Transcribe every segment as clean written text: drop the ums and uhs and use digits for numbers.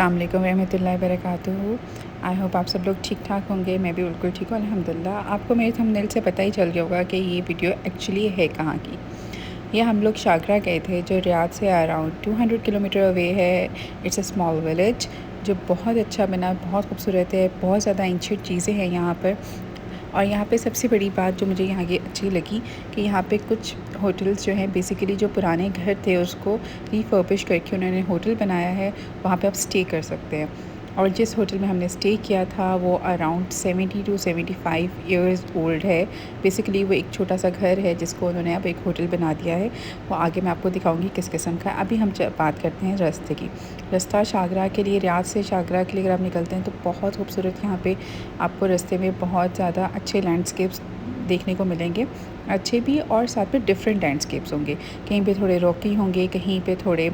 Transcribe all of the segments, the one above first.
अस्सलाम वालेकुम रहमतुल्लाहि वबरकातुहू। आई होप आप सब लोग ठीक ठाक होंगे। मैं भी बिल्कुल ठीक हूँ अल्हम्दुलिल्लाह। आपको मेरे थंबनेल से पता ही चल गया होगा कि ये वीडियो एक्चुअली है कहाँ की। ये हम लोग शागरा गए थे, जो रियाद से अराउंड 200 किलोमीटर अवे है। इट्स अ स्मॉल विलेज जो बहुत अच्छा बना, बहुत खूबसूरत है। बहुत ज़्यादा एंशिएंट चीज़ें हैं यहाँ पर। और यहाँ पे सबसे बड़ी बात जो मुझे यहाँ की अच्छी लगी कि यहाँ पे कुछ होटल्स जो हैं, बेसिकली जो पुराने घर थे उसको रिफर्बिश करके उन्होंने होटल बनाया है। वहाँ पे आप स्टे कर सकते हैं। और जिस होटल में हमने स्टे किया था वो अराउंड 70 टू 75 ईयर्स ओल्ड है। बेसिकली वो एक छोटा सा घर है जिसको उन्होंने अब एक होटल बना दिया है। वो आगे मैं आपको दिखाऊंगी किस किस्म का। अभी हम बात करते हैं रास्ते की। रास्ता शागरा के लिए, रियाद से शागरा के लिए अगर आप निकलते हैं तो बहुत खूबसूरत यहाँ पे आपको रास्ते में बहुत ज़्यादा अच्छे लैंडस्केप्स देखने को मिलेंगे। अच्छे भी और साथ में डिफरेंट लैंडस्केप्स होंगे। कहीं पे थोड़े रॉकी होंगे, कहीं पे थोड़े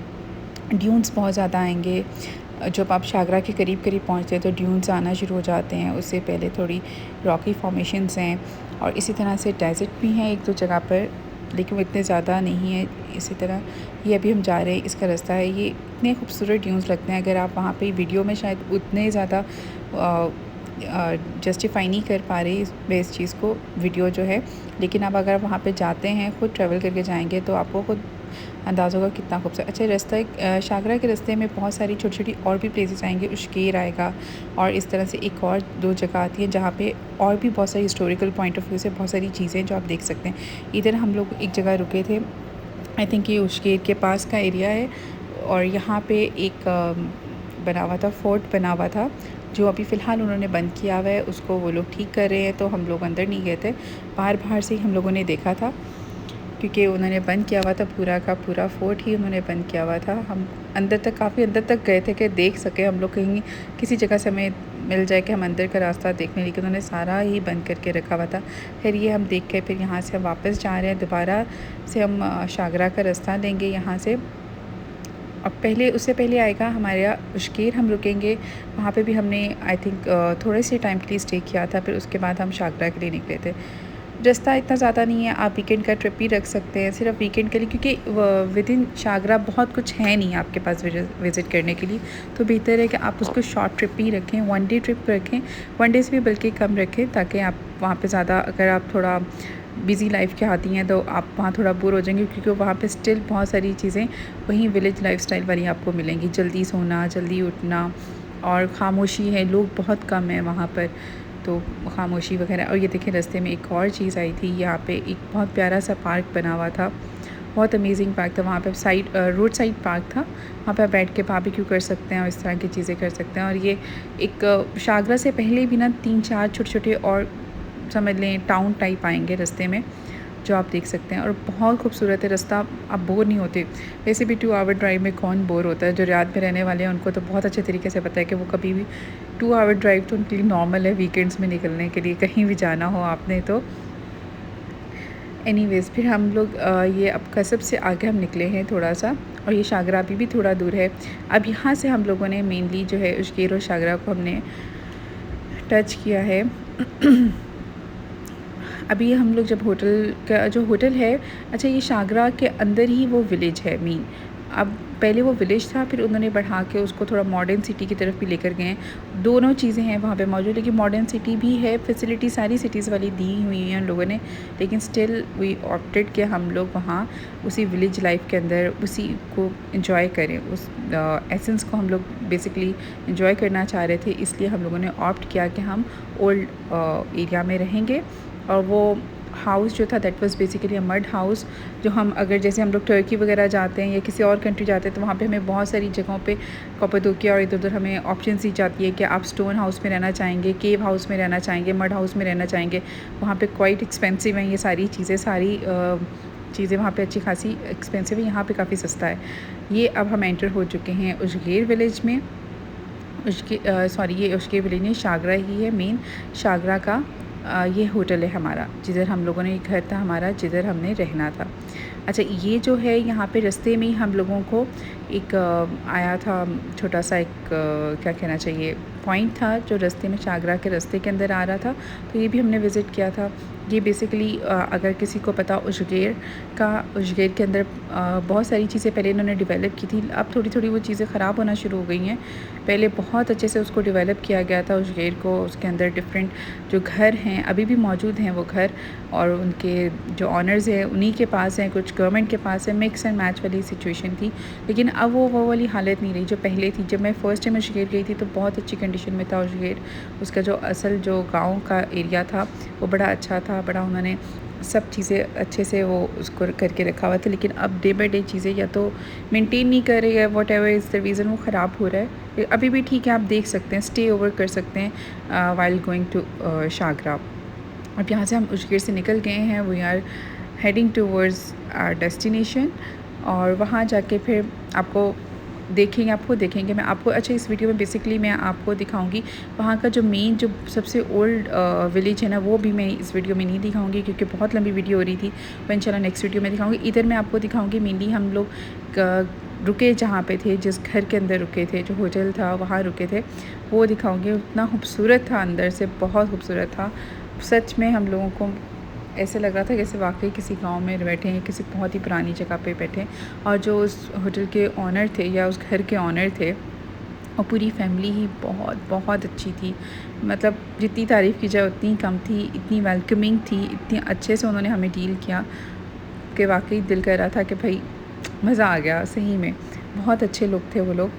ड्यून्स बहुत ज़्यादा आएंगे। जब आप शागरा के करीब पहुँचते हैं तो ड्यून्स आना शुरू हो जाते हैं। उससे पहले थोड़ी रॉकी फॉर्मेशंस हैं और इसी तरह से डेजर्ट भी हैं एक दो जगह पर, लेकिन वो इतने ज़्यादा नहीं है। इसी तरह ये अभी हम जा रहे हैं, इसका रास्ता है। ये इतने खूबसूरत ड्यून्स लगते हैं, अगर आप वहाँ पे वीडियो में शायद उतने ज़्यादा जस्टिफाई नहीं कर पा रही इस चीज़ को वीडियो जो है। लेकिन आप अगर वहाँ पे जाते हैं, ख़ुद ट्रैवल करके जाएंगे तो आपको खुद अंदाज़ होगा कितना खूबसूरत। अच्छा रास्ता, शागरा के रास्ते में बहुत सारी छोटी छोटी और भी प्लेसेस आएंगे। उश्केर आएगा और इस तरह से एक और दो जगह आती है जहाँ पे और भी बहुत सारी हिस्टोरिकल पॉइंट ऑफ व्यू से बहुत सारी चीज़ें जो आप देख सकते हैं। इधर हम लोग एक जगह रुके थे, आई थिंक ये उश्केर के पास का एरिया है। और यहाँ पे एक बना हुआ था, फोर्ट बना हुआ था जो अभी फ़िलहाल उन्होंने बंद किया हुआ है। उसको वो लोग ठीक कर रहे हैं, तो हम लोग अंदर नहीं गए थे, बाहर से ही हम लोगों ने देखा था क्योंकि उन्होंने बंद किया हुआ था। पूरा का पूरा फोर्ट ही उन्होंने बंद किया हुआ था। हम अंदर तक, काफ़ी अंदर तक गए थे कि देख सके हम लोग, कहीं किसी जगह से हमें मिल जाए कि हम अंदर का रास्ता देख लें, लेकिन उन्होंने सारा ही बंद करके रखा हुआ था। फिर ये हम देख के फिर यहाँ से हम वापस जा रहे हैं। दोबारा से हम शागरा का रास्ता लेंगे यहाँ से। अब पहले, उससे पहले आएगा हमारा उश्केर, हम रुकेंगे वहाँ पे भी। हमने आई थिंक थोड़े से टाइम के लिए स्टे किया था, फिर उसके बाद हम शागरा के लिए निकले थे। रास्ता इतना ज़्यादा नहीं है, आप वीकेंड का ट्रिप भी रख सकते हैं सिर्फ वीकेंड के लिए, क्योंकि विद इन शागरा बहुत कुछ है नहीं आपके पास विज़िट करने के लिए। तो बेहतर है कि आप उसको शॉर्ट ट्रिप ही रखें, वन डे ट्रिप रखें, वन डे से भी बल्कि कम रखें, ताकि आप वहाँ पे ज़्यादा, अगर आप थोड़ा बिज़ी लाइफ के आती हैं तो आप वहाँ थोड़ा बोर हो जाएंगे, क्योंकि वहाँ पे स्टिल बहुत सारी चीज़ें वहीं विलेज लाइफस्टाइल वाली आपको मिलेंगी। जल्दी सोना, जल्दी उठना और ख़ामोशी है, लोग बहुत कम हैं वहाँ पर, तो ख़ामोशी वगैरह। और ये देखिए रास्ते में एक और चीज़ आई थी, यहाँ पे एक बहुत प्यारा सा पार्क बना हुआ था, बहुत अमेजिंग पार्क था। वहाँ पे रोड साइड पार्क था, वहाँ पे आप बैठ के बारबेक्यू कर सकते हैं और इस तरह की चीज़ें कर सकते हैं। और ये एक शागरा से पहले भी ना 3-4 छोटे छोटे और समझ लें टाउन टाइप आएंगे रास्ते में, जो आप देख सकते हैं। और बहुत खूबसूरत है रास्ता, आप बोर नहीं होते। वैसे भी 2 आवर ड्राइव में कौन बोर होता है? जो रियाद में रहने वाले हैं उनको तो बहुत अच्छे तरीके से पता है कि वो कभी भी 2 आवर ड्राइव तो उनके लिए नॉर्मल है वीकेंड्स में निकलने के लिए, कहीं भी जाना हो आपने तो। एनीवेज़ फिर हम लोग ये अब कसब से आगे हम निकले हैं थोड़ा सा, और ये शागरा अभी भी थोड़ा दूर है। अब यहाँ से हम लोगों ने मेनली जो है उश्केर और शागरा को हमने टच किया है। अभी हम लोग जब होटल का, जो होटल है, अच्छा ये शागरा के अंदर ही वो विलेज है मीन। अब पहले वो विलेज था, फिर उन्होंने बढ़ा के उसको थोड़ा मॉडर्न सिटी की तरफ भी लेकर गए हैं। दोनों चीज़ें हैं वहाँ पे मौजूद, लेकिन मॉडर्न सिटी भी है, फैसिलिटी सारी सिटीज़ वाली दी हुई हैं उन लोगों ने, लेकिन स्टिल वी ऑप्टेड कि हम लोग वहाँ उसी विलेज लाइफ के अंदर उसी को इंजॉय करें। उस एसेंस को हम लोग बेसिकली इंजॉय करना चाह रहे थे, इसलिए हम लोगों ने ऑप्ट किया कि हम ओल्ड एरिया में रहेंगे। और वो हाउस जो था that was basically a mud house, जो हम अगर जैसे हम लोग टर्की वगैरह जाते हैं या किसी और कंट्री जाते हैं तो वहाँ पे हमें बहुत सारी जगहों पे कप्पाडोकिया और इधर उधर हमें ऑप्शन दी जाती है कि आप स्टोन हाउस में रहना चाहेंगे, केव हाउस में रहना चाहेंगे, मड हाउस में रहना चाहेंगे। वहाँ पे क्वाइट एक्सपेंसिव हैं ये सारी चीज़ें वहाँ पे अच्छी खासी एक्सपेंसिव है, यहाँ पे काफ़ी सस्ता है। ये अब हम एंटर हो चुके हैं उश्केर विलेज में। ये उश्केर विलेज नहीं, शागरा ही है मेन। शागरा का ये होटल है हमारा, जिधर हम लोगों ने, एक घर था हमारा जिधर हमने रहना था। अच्छा ये जो है यहाँ पे रास्ते में ही हम लोगों को एक आया था छोटा सा एक क्या कहना चाहिए, पॉइंट था जो रास्ते में शागरा के रास्ते के अंदर आ रहा था, तो ये भी हमने विज़िट किया था। ये बेसिकली अगर किसी को पता उजगैर के अंदर बहुत सारी चीज़ें पहले इन्होंने डेवलप की थी, अब थोड़ी थोड़ी वो चीज़ें ख़राब होना शुरू हो गई हैं। पहले बहुत अच्छे से उसको डेवलप किया गया था उजगैर को, उसके अंदर डिफरेंट जो घर हैं अभी भी मौजूद हैं वो घर, और उनके जो ऑनर्स हैं उन्हीं के पास हैं, कुछ गवर्नमेंट के पास है, मिक्स एंड मैच वाली सिचुएशन थी। लेकिन अब वो वाली हालत नहीं रही जो पहले थी। जब मैं फ़र्स्ट टाइम उजगैर गई थी तो बहुत अच्छी कंडीशन में था उजगैर, उसका जो असल जो गाँव का एरिया था वो बड़ा अच्छा था, बड़ा उन्होंने सब चीज़ें अच्छे से वो उसको करके रखा हुआ था। लेकिन अब डे बाई डे चीज़ें या तो मेंटेन नहीं कर रही है, what ever is the reason, वो ख़राब हो रहा है। अभी भी ठीक है, आप देख सकते हैं, स्टे ओवर कर सकते हैं वाइल गोइंग टू शागरा। अब यहाँ से हम उजगैर से निकल गए हैं, we are heading towards our destination, और वहाँ जाके फिर आपको देखेंगे मैं आपको। अच्छा, इस वीडियो में बेसिकली मैं आपको दिखाऊंगी वहाँ का जो मेन जो सबसे ओल्ड विलेज है ना, वो भी मैं इस वीडियो में नहीं दिखाऊंगी क्योंकि बहुत लंबी वीडियो हो रही थी। तो इंशाल्लाह नेक्स्ट वीडियो में दिखाऊंगी। इधर मैं आपको दिखाऊंगी मेनली हम लोग रुके जहाँ पे थे, जिस घर के अंदर रुके थे, जो होटल था वहाँ रुके थे, वो दिखाऊंगी। उतना खूबसूरत था, अंदर से बहुत खूबसूरत था सच में। हम लोगों को ऐसे लग रहा था जैसे वाकई किसी गांव में बैठे हैं, किसी बहुत ही पुरानी जगह पे बैठे हैं। और जो उस होटल के ऑनर थे या उस घर के ऑनर थे, और पूरी फैमिली ही बहुत बहुत अच्छी थी। मतलब जितनी तारीफ़ की जाए उतनी कम थी, इतनी वेलकमिंग थी, इतनी अच्छे से उन्होंने हमें डील किया कि वाकई दिल कर रहा था कि भाई मज़ा आ गया सही में। बहुत अच्छे लोग थे वो लोग,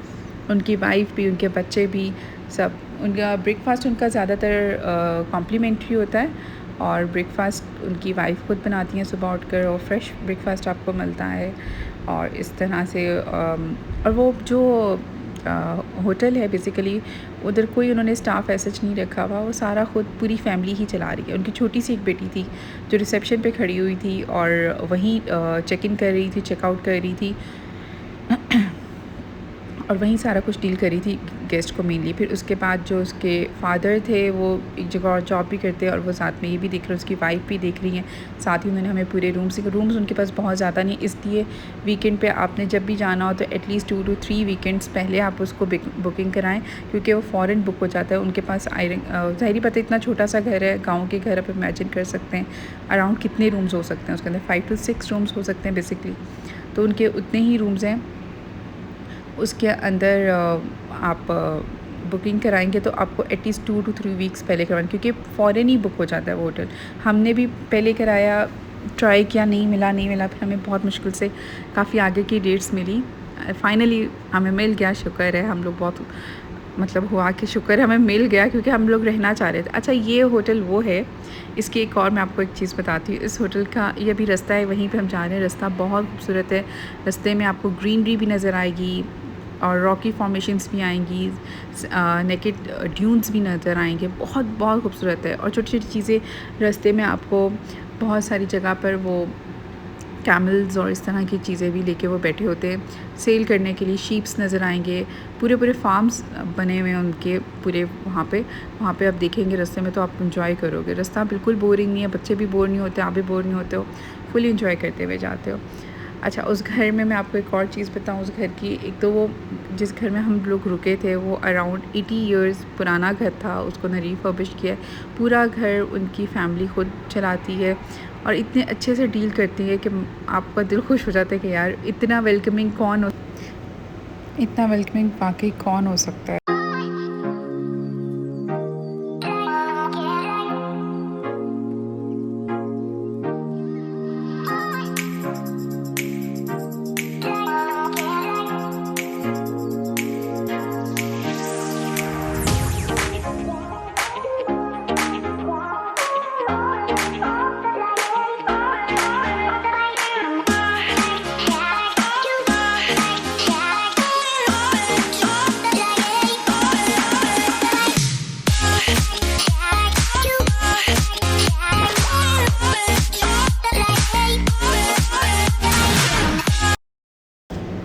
उनकी वाइफ भी, उनके बच्चे भी, सब। उनका ब्रेकफास्ट उनका ज़्यादातर कॉम्प्लीमेंट्री होता है, और ब्रेकफास्ट उनकी वाइफ खुद बनाती हैं सुबह उठकर, और फ्रेश ब्रेकफास्ट आपको मिलता है। और इस तरह से और वो जो होटल है बेसिकली, उधर कोई उन्होंने स्टाफ ऐसा नहीं रखा हुआ, वो सारा खुद पूरी फैमिली ही चला रही है। उनकी छोटी सी एक बेटी थी जो रिसेप्शन पे खड़ी हुई थी और वहीं चेक इन कर रही थी, चेकआउट कर रही थी और वहीं सारा कुछ डील करी थी गेस्ट को मेनली। फिर उसके बाद जो उसके फादर थे वो एक जगह और जॉब भी करते हैं, और वो साथ में ये भी देख रहे हैं, उसकी वाइफ भी देख रही हैं। साथ ही उन्होंने हमें पूरे रूम्स उनके पास बहुत ज़्यादा नहीं, इसलिए वीकेंड पे आपने जब भी जाना हो तो एटलीस्ट 2 to 3 वीकेंड्स पहले आप उसको बुकिंग कराएँ, क्योंकि वो फ़ौरन बुक हो जाता है। उनके पास ज़ाहिर बात है, इतना छोटा सा घर है, गाँव के घर आप इमेजिन कर सकते हैं अराउंड कितने रूम्स हो सकते हैं उसके अंदर, 5 to 6 रूम्स हो सकते हैं बेसिकली। तो उनके उतने ही रूम्स हैं। उसके अंदर आप बुकिंग कराएंगे तो आपको एटलीस्ट 2 to 3 वीक्स पहले करवाएं, क्योंकि फ़ौरन ही बुक हो जाता है वो होटल। हमने भी पहले कराया, ट्राई किया, नहीं मिला। फिर हमें बहुत मुश्किल से काफ़ी आगे की डेट्स मिली, फाइनली हमें मिल गया। शुक्र है, हम लोग बहुत मतलब हुआ कि शुक्र हमें मिल गया, क्योंकि हम लोग रहना चाह रहे थे। अच्छा, ये होटल वो है, इसकी एक और मैं आपको एक चीज़ बताती हूँ। इस होटल का ये अभी रास्ता है, वहीं पे हम जा रहे हैं। रास्ता बहुत खूबसूरत है, रास्ते में आपको ग्रीनरी भी नज़र आएगी और रॉकी फॉर्मेशंस भी आएंगी, नेकेड ड्यून्स भी नज़र आएंगे। बहुत बहुत खूबसूरत है। और छोटी छोटी चीज़ें रास्ते में आपको बहुत सारी जगह पर वो कैमल्स और इस तरह की चीज़ें भी लेके वो बैठे होते हैं सेल करने के लिए। शीप्स नज़र आएंगे, पूरे फार्म्स बने हुए हैं उनके पूरे वहाँ पे आप देखेंगे रास्ते में तो आप इंजॉय करोगे। रास्ता बिल्कुल बोरिंग नहीं है, बच्चे भी बोर नहीं होते, आप भी बोर नहीं होते हो, फुल इंजॉय करते हुए जाते हो। अच्छा, उस घर में मैं आपको एक और चीज़ बताऊँ उस घर की। एक तो वो जिस घर में हम लोग रुके थे वो अराउंड 80 ईयर्स पुराना घर था, उसको उन्होंने रिफर्बिश किया है। पूरा घर उनकी फैमिली खुद चलाती है और इतने अच्छे से डील करती है कि आपका दिल खुश हो जाता है कि यार इतना वेलकमिंग वाकई कौन हो सकता है।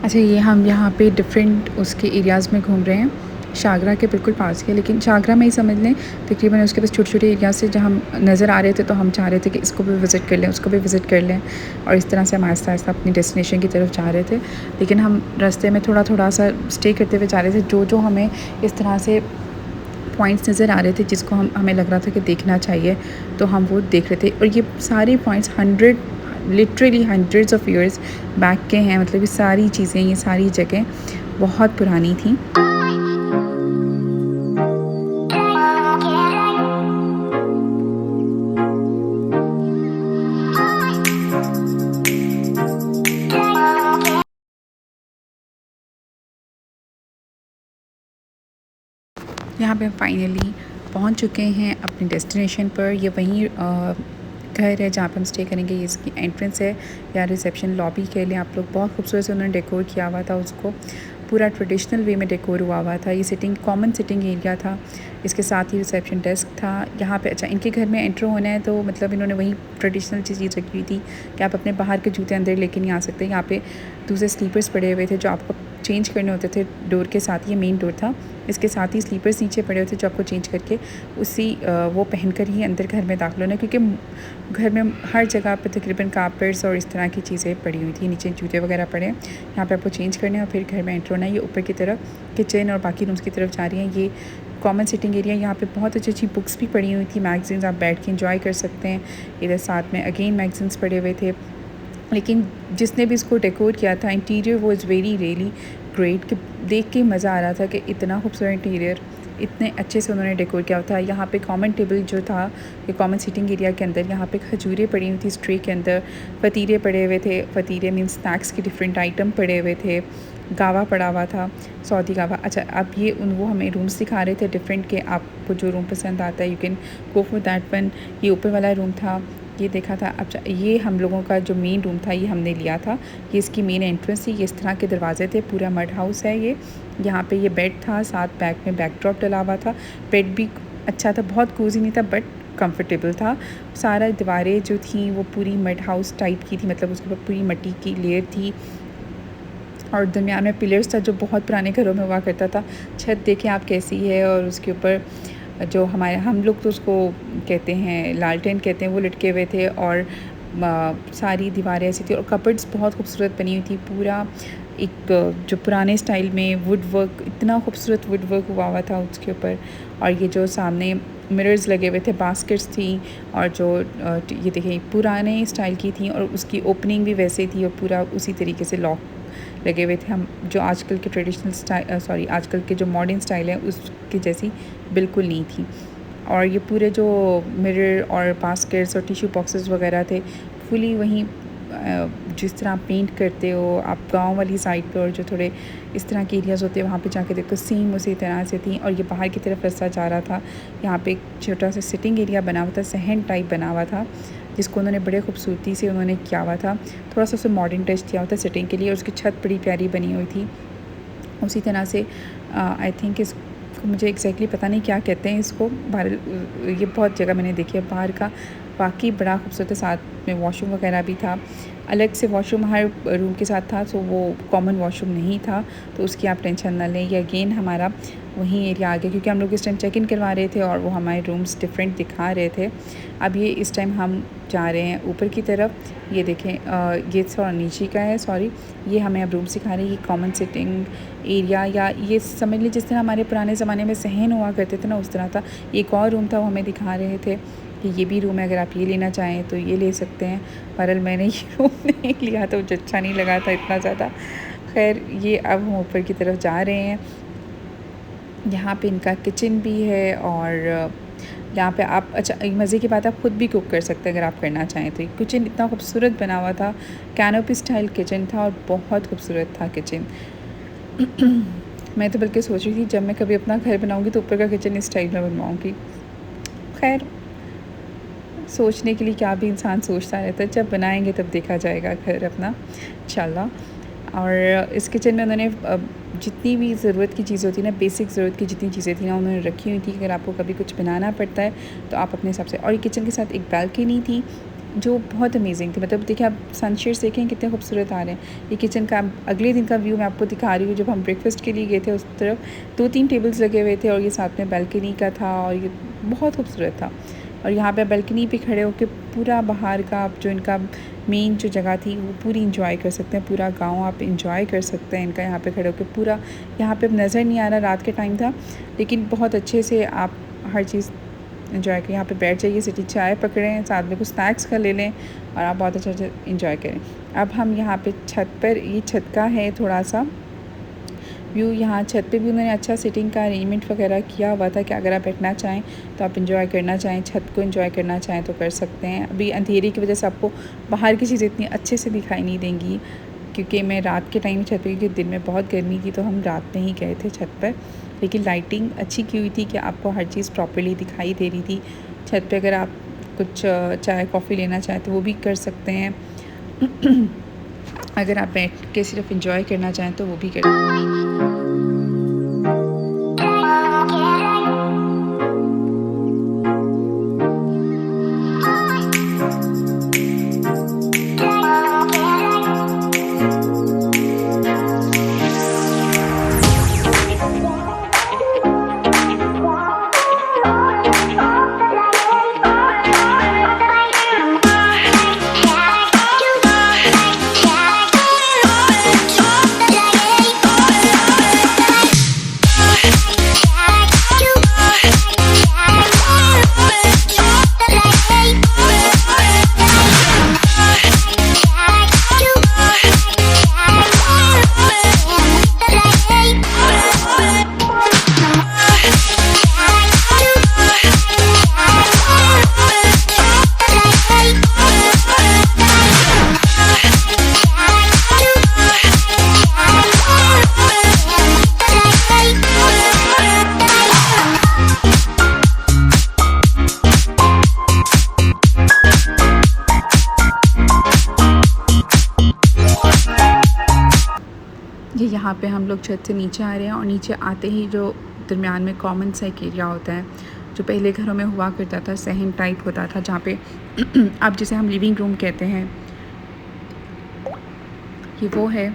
अच्छा, ये हम यहाँ पे डिफरेंट उसके एरियाज़ में घूम रहे हैं, शागरा के बिल्कुल पास के, लेकिन शागरा में ही समझ लें तकरीबन उसके पास छोटे छोटे एरिया से जहाँ हम नज़र आ रहे थे, तो हम चाह रहे थे कि इसको भी विज़िट कर लें, उसको भी विज़िट कर लें, और इस तरह से हम आहिस्ता आहिस्ता अपनी डेस्टिनेशन की तरफ जा रहे थे। लेकिन हम रास्ते में थोड़ा सा स्टे करते हुए जा रहे थे। जो हमें इस तरह से पॉइंट्स नज़र आ रहे थे जिसको हमें लग रहा था कि देखना चाहिए, तो हम वो देख रहे थे। और ये सारे points literally hundreds of years back के हैं। मतलब ये सारी चीज़ें, ये सारी जगह बहुत पुरानी थी। यहाँ पे फाइनली पहुँच चुके हैं अपनी डेस्टिनेशन पर। ये वहीं घर है जहाँ पे हम स्टे करेंगे। ये इसकी एंट्रेंस है या रिसेप्शन लॉबी कह लें आप लोग। बहुत खूबसूरत से उन्होंने डेकोर किया हुआ था उसको, पूरा ट्रेडिशनल वे में डेकोर हुआ था। ये कॉमन सिटिंग एरिया था, इसके साथ ही रिसेप्शन डेस्क था यहाँ पे। अच्छा, इनके घर में एंटर होना है तो मतलब इन्होंने वही ट्रेडिशनल चीज़ रखी हुई थी कि आप अपने बाहर के जूते अंदर लेके नहीं आ सकते। यहाँ पे दूसरे स्लीपर्स पड़े हुए थे जो आपको चेंज करने होते थे डोर के साथ। ये मेन डोर था, इसके साथ ही स्लीपर्स नीचे पड़े हुए थे जो आपको चेंज करके वो पहनकर ही अंदर घर में दाखिल होना, क्योंकि घर में हर जगह पर तकरीबन कार्पेट्स और इस तरह की चीज़ें पड़ी हुई थी। नीचे जूते वगैरह पड़े हैं, यहाँ पे आपको चेंज करने और फिर घर में एंटर होना है। ये ऊपर की तरफ किचन और बाकी रूम्स की तरफ जा रही हैं। ये कॉमन सिटिंग एरिया, यहाँ पे बहुत अच्छी अच्छी बुक्स भी पड़ी हुई थी, मैगजीन्स आप बैठ के एंजॉय कर सकते हैं। इधर साथ में अगेन मैगजीन्स पड़े हुए थे। लेकिन जिसने भी इसको डेकोर किया था, interior was very really great, कि देख के मज़ा आ रहा था कि इतना खूबसूरत इंटीरियर इतने अच्छे से उन्होंने डेकोर किया था। यहाँ पे कॉमन टेबल जो था, ये कॉमन सीटिंग एरिया के अंदर, यहाँ पे खजूरें पड़ी हुई थी ट्रे के अंदर, फतीरे पड़े हुए थे। फतीरे मीन स्नैक्स के डिफरेंट आइटम पड़े हुए थे, गावा पड़ा हुआ था, सऊदी गावा। अच्छा, अब वो हमें रूम्स दिखा रहे थे डिफरेंट के, आपको जो रूम पसंद आता है you can go for that one. ये ऊपर वाला रूम था, ये देखा था। अच्छा, ये हम लोगों का जो मेन रूम था ये हमने लिया था। ये इसकी मेन एंट्रेंस थी, ये इस तरह के दरवाजे थे, पूरा मड हाउस है ये। यहाँ पे ये बेड था, साथ बैक में बैकड्रॉप डला हुआ था। बेड भी अच्छा था, बहुत कोजी नहीं था बट कंफर्टेबल था। सारा दीवारें जो थी वो पूरी मड हाउस टाइप की थी, मतलब उसके ऊपर पूरी मिट्टी की लेयर थी और दरमियान में पिलर्स था जो बहुत पुराने घरों में हुआ करता था। छत देखें आप कैसी है, और उसके ऊपर जो हम लोग तो उसको कहते हैं लालटेन कहते हैं, वो लटके हुए थे। और सारी दीवारें ऐसी थी और कपबोर्ड्स बहुत खूबसूरत बनी हुई थी। पूरा एक जो पुराने स्टाइल में वुड वर्क, इतना खूबसूरत वुड वर्क हुआ था उसके ऊपर। और ये जो सामने मिरर्स लगे हुए थे, बास्केट्स थी, और जो ये देखिए पुराने स्टाइल की थी और उसकी ओपनिंग भी वैसे थी और पूरा उसी तरीके से लॉक लगे हुए थे। हम जो आजकल के ट्रेडिशनल स्टाइल आजकल के जो मॉडर्न स्टाइल है उसकी जैसी बिल्कुल नहीं थी। और ये पूरे जो मिरर और बास्केट्स और टिश्यू बॉक्सेस वगैरह थे फुली वहीं जिस तरह पेंट करते हो आप गांव वाली साइड पे, और जो थोड़े इस तरह के एरियाज़ होते हैं वहाँ पे जाके देखो सेम उसी तरह से थी। और ये बाहर की तरफ रास्ता जा रहा था, यहाँ पे एक छोटा सा सिटिंग एरिया बना हुआ था, सहन टाइप बना हुआ था, जिसको उन्होंने बड़े खूबसूरती से उन्होंने किया हुआ था। थोड़ा सा उसे मॉडर्न टच दिया हुआ था सिटिंग के लिए, और उसकी छत बड़ी प्यारी बनी हुई थी। उसी तरह से आई थिंक इसको मुझे एग्जैक्टली पता नहीं क्या कहते हैं इसको, बाहर ये बहुत जगह मैंने देखी है बाहर का, बाकी बड़ा खूबसूरत है। साथ में वॉशरूम वगैरह भी था, अलग से वॉशरूम हर रूम के साथ था, तो वो कॉमन वॉशरूम नहीं था, तो उसकी आप टेंशन ना लें। ये अगेन हमारा वहीं एरिया आ गया, क्योंकि हम लोग इस टाइम चेक इन करवा रहे थे और वो हमारे रूम्स डिफरेंट दिखा रहे थे। अब ये इस टाइम हम जा रहे हैं ऊपर की तरफ। ये देखें ये थोड़ा नीचे का है, सॉरी, ये हमें अब रूम सिखा रहे हैं। ये कॉमन सिटिंग एरिया, या ये समझ लीजिए जिस तरह हमारे पुराने ज़माने में सहन हुआ करते थे ना, उस तरह था। एक और रूम था वो हमें दिखा रहे थे कि ये भी रूम है, अगर आप ये लेना चाहें तो ये ले सकते हैं। बहरहाल मैंने ये रूम नहीं लिया था, मुझे अच्छा नहीं लगा था इतना ज़्यादा। खैर, ये अब हम ऊपर की तरफ जा रहे हैं। यहाँ पे इनका किचन भी है, और यहाँ पे आप, अच्छा मज़े की बात, आप खुद भी कुक कर सकते हैं अगर आप करना चाहें तो। किचन इतना खूबसूरत बना हुआ था, कैनोपी स्टाइल किचन था और बहुत खूबसूरत था किचन। मैं तो बल्कि सोच रही थी जब मैं कभी अपना घर बनाऊँगी तो ऊपर का किचन इस टाइप में बनवाऊँगी। खैर, सोचने के लिए क्या भी इंसान सोचता रहता है, जब बनाएंगे तब देखा जाएगा घर अपना इंशाल्लाह। और इस किचन में उन्होंने जितनी भी ज़रूरत की चीज़ें होती है ना, बेसिक ज़रूरत की जितनी चीज़ें थी ना, उन्होंने रखी हुई थी। अगर आपको कभी कुछ बनाना पड़ता है तो आप अपने हिसाब से। और ये किचन के साथ एक बालकनी थी जो बहुत अमेजिंग थी। मतलब देखिए आप सनशेड्स देखें कितने खूबसूरत आ रहे हैं। ये किचन का अगले दिन का व्यू मैं आपको दिखा रही हूँ। जब हम ब्रेकफास्ट के लिए गए थे उस तरफ 2-3 टेबल्स लगे हुए थे और ये साथ में बालकनी का था, और ये बहुत खूबसूरत था। और यहाँ पे बालकनी पे खड़े होकर पूरा बाहर का जो इनका मेन जो जगह थी वो पूरी इंजॉय कर सकते हैं। पूरा गांव आप इंजॉय कर सकते हैं इनका। यहाँ पे खड़े होकर पूरा, यहाँ पे नज़र नहीं आ रहा, रात के टाइम था, लेकिन बहुत अच्छे से आप हर चीज़ इंजॉय करें। यहाँ पे बैठ जाइए, सिटी चाय पकड़ें, साथ में कुछ स्नैक्स का ले लें और आप बहुत अच्छा इंजॉय करें। अब हम यहाँ पे छत पर, ये छत का है थोड़ा सा व्यू। यहाँ छत पे भी उन्होंने अच्छा सिटिंग का अरेंजमेंट वगैरह किया हुआ था कि अगर आप बैठना चाहें तो आप इंजॉय करना चाहें, छत को इंजॉय करना चाहें तो कर सकते हैं। अभी अंधेरे की वजह से आपको बाहर की चीज़ें इतनी अच्छे से दिखाई नहीं देंगी, क्योंकि मैं रात के टाइम छत पे, क्योंकि दिन में बहुत गर्मी थी तो हम रात में ही गए थे छत पर। लेकिन लाइटिंग अच्छी की हुई थी कि आपको हर चीज़ प्रॉपर्ली दिखाई दे रही थी छत पे। अगर आप कुछ चाय कॉफ़ी लेना चाहें तो वो भी कर सकते हैं। अगर आप बैठ के सिर्फ इंजॉय करना चाहें तो वो भी कर। ये यहाँ पे हम लोग छत से नीचे आ रहे हैं और नीचे आते ही जो दरमियान में कॉमन सा एक एरिया होता है जो पहले घरों में हुआ करता था, सहन टाइप होता था, जहाँ पे अब जिसे हम लिविंग रूम कहते हैं, ये वो है।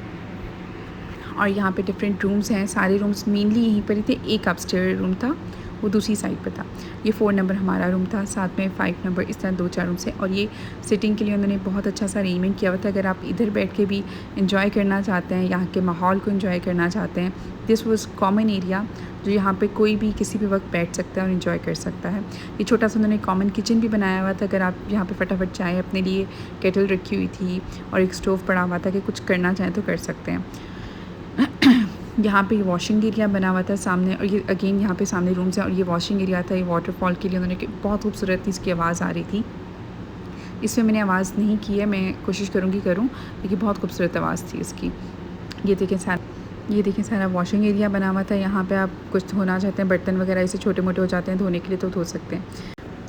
और यहाँ पे डिफरेंट रूम्स हैं, सारे रूम्स मेनली यहीं पर ही थे। एक अपस्टेयर रूम था, वो दूसरी साइड पर था। ये 4 नंबर हमारा रूम था, साथ में 5 नंबर, इस तरह 2-4 रूम से। और ये सिटिंग के लिए उन्होंने बहुत अच्छा सा अरेंजमेंट किया हुआ था। अगर आप इधर बैठ के भी इंजॉय करना चाहते हैं, यहाँ के माहौल को इंजॉय करना चाहते हैं, दिस वाज कॉमन एरिया जो यहाँ पे कोई भी किसी भी वक्त बैठ सकता है और इन्जॉय कर सकता है। ये छोटा सा उन्होंने कॉमन किचन भी बनाया हुआ था। अगर आप यहाँ पे फटाफट चाय, अपने लिए केटल रखी हुई थी और एक स्टोव पड़ा हुआ था कि कुछ करना चाहें तो कर सकते हैं। यहाँ पे वॉशिंग एरिया बना हुआ था सामने, और ये अगेन यहाँ पे सामने रूम्स हैं और ये वॉशिंग एरिया था। ये वाटरफॉल के लिए उन्होंने बहुत खूबसूरत इसकी आवाज़ आ रही थी। इसमें मैंने आवाज़ नहीं की है, मैं कोशिश करूँगी करूँ, लेकिन बहुत खूबसूरत आवाज़ थी इसकी। ये देखें सारा वॉशिंग एरिया बना हुआ था। यहाँ पे आप कुछ धोना चाहते हैं, बर्तन वगैरह ऐसे छोटे मोटे हो जाते हैं धोने के लिए तो धो सकते हैं।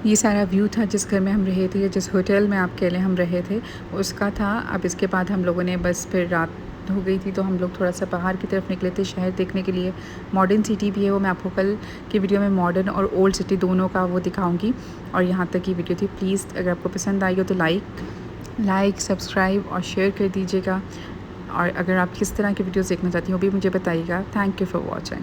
ये सारा व्यू था जिस घर में हम रहे थे, या जिस होटल में आप कह लें हम रहे थे, उसका था। अब इसके बाद हम लोगों ने बस फिर रात हो गई थी तो हम लोग थोड़ा सा बाहर की तरफ निकले थे शहर देखने के लिए। मॉडर्न सिटी भी है, वो मैं आपको कल की वीडियो में मॉडर्न और ओल्ड सिटी दोनों का वो दिखाऊंगी। और यहाँ तक की वीडियो थी। प्लीज़ अगर आपको पसंद आई हो तो लाइक सब्सक्राइब और शेयर कर दीजिएगा। और अगर आप किस तरह की वीडियोज़ देखना चाहती हो भी मुझे बताइएगा। Thank you for watching.